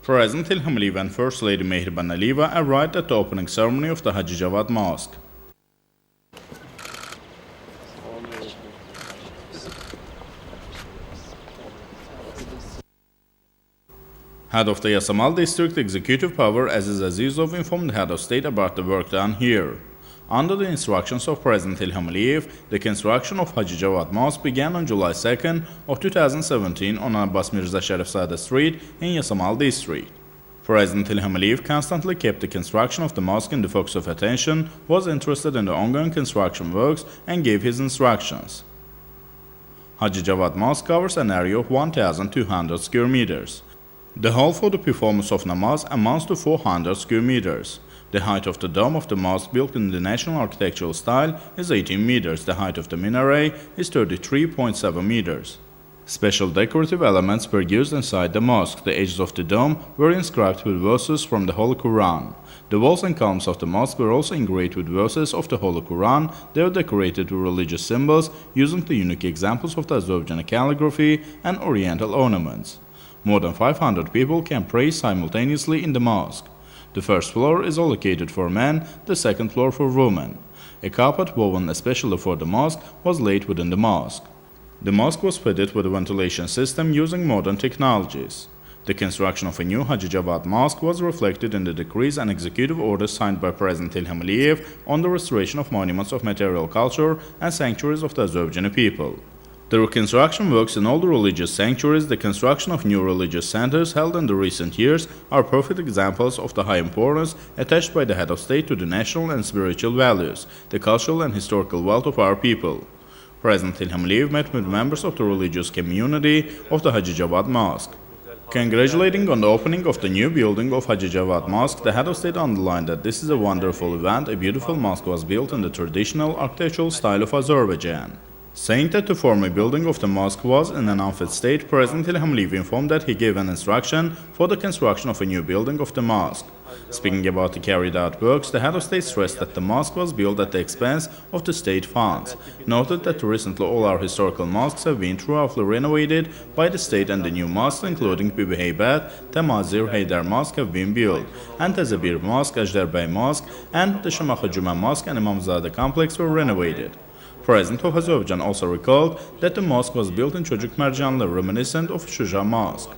President Ilham Aliyev and First Lady Mehriban Aliyeva arrived at the opening ceremony of the Hajji Javad Mosque. Head of the Yasamal district executive power Aziz Azizov informed the head of state about the work done here. Under the instructions of President Ilham Aliyev, the construction of Hajji Javad Mosque began on July 2nd of 2017 on Abbas Mirza Sharifzadeh Street in Yasamal district. President Ilham Aliyev constantly kept the construction of the mosque in the focus of attention, was interested in the ongoing construction works, and gave his instructions. Hajji Javad Mosque covers an area of 1,200 square meters. The hall for the performance of namaz amounts to 400 square meters. The height of the dome of the mosque, built in the national architectural style, is 18 meters. The height of the minaret is 33.7 meters. Special decorative elements were used inside the mosque. The edges of the dome were inscribed with verses from the Holy Quran. The walls and columns of the mosque were also engraved with verses of the Holy Quran. They were decorated with religious symbols using the unique examples of the Azerbaijani calligraphy and Oriental ornaments. More than 500 people can pray simultaneously in the mosque. The first floor is allocated for men, the second floor for women. A carpet woven especially for the mosque was laid within the mosque. The mosque was fitted with a ventilation system using modern technologies. The construction of a new Hajji Javad Mosque was reflected in the decrees and executive orders signed by President Ilham Aliyev on the restoration of monuments of material culture and sanctuaries of the Azerbaijani people. The reconstruction works in all the religious sanctuaries, the construction of new religious centers held in the recent years are perfect examples of the high importance attached by the head of state to the national and spiritual values, the cultural and historical wealth of our people. President Ilham Aliyev met with members of the religious community of the Hajji Javad Mosque. Congratulating on the opening of the new building of Hajji Javad Mosque, the head of state underlined that this is a wonderful event. A beautiful mosque was built in the traditional architectural style of Azerbaijan. Saying that the former building of the mosque was in an unfit state, President Ilham Aliyev informed that he gave an instruction for the construction of a new building of the mosque. Speaking about the carried out works, the head of state stressed that the mosque was built at the expense of the state funds, noted that recently all our historical mosques have been thoroughly renovated by the state, and the new mosques, including Bibi Heybat, Tamazir Haydar Mosque, have been built, and Tazabir Mosque, Ajderbay Mosque, and the Shamakha Juma Mosque and Imamzadeh complex were renovated. President of Azerbaijan also recalled that the mosque was built in Çocuk Mercanlı, reminiscent of Shuja Mosque.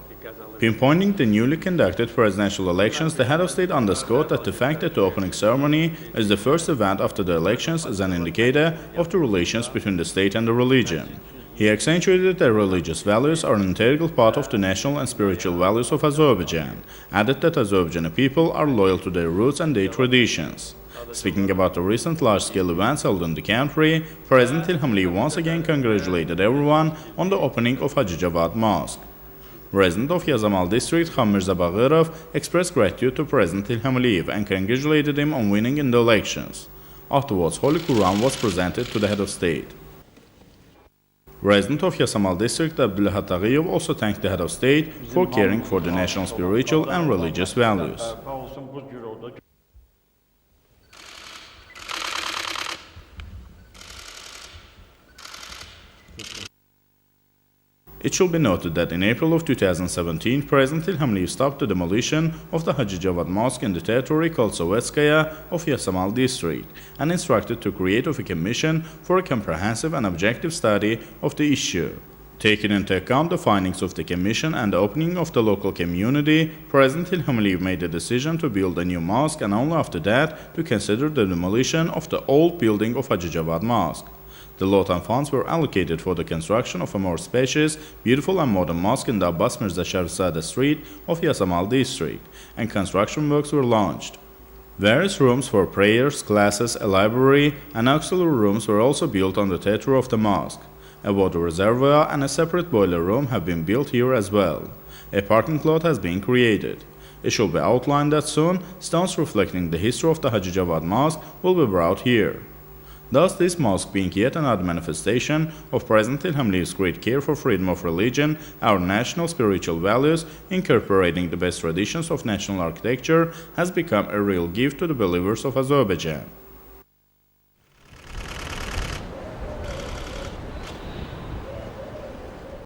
Pinpointing the newly conducted presidential elections, the head of state underscored that the fact that the opening ceremony is the first event after the elections is an indicator of the relations between the state and the religion. He accentuated that religious values are an integral part of the national and spiritual values of Azerbaijan, added that Azerbaijani people are loyal to their roots and their traditions. Speaking about the recent large-scale events held in the country, President Ilham Aliyev once again congratulated everyone on the opening of Hajji Javad Mosque. Resident of Yasamal district, Mirza Sharifzadeh expressed gratitude to President Ilham Aliyev and congratulated him on winning in the elections. Afterwards, Holy Quran was presented to the head of state. Resident of Yasamal district, Abdullah Taghiyev also thanked the head of state for caring for the national spiritual and religious values. It should be noted that in April of 2017, President Ilham Aliyev stopped the demolition of the Hajji Javad Mosque in the territory called Sovetskaya of Yasamal district and instructed to create a commission for a comprehensive and objective study of the issue. Taking into account the findings of the commission and the opening of the local community, President Ilham Aliyev made the decision to build a new mosque and only after that to consider the demolition of the old building of Hajji Javad Mosque. The lot and funds were allocated for the construction of a more spacious, beautiful and modern mosque in the Abbas Mirza Sharifzadeh Street of Yasamal district, and construction works were launched. Various rooms for prayers, classes, a library, and auxiliary rooms were also built on the territory of the mosque. A water reservoir and a separate boiler room have been built here as well. A parking lot has been created. It should be outlined that soon stones reflecting the history of the Hajji Javad Mosque will be brought here. Thus, this mosque being yet another manifestation of President Ilham Aliyev's great care for freedom of religion, our national spiritual values, incorporating the best traditions of national architecture, has become a real gift to the believers of Azerbaijan.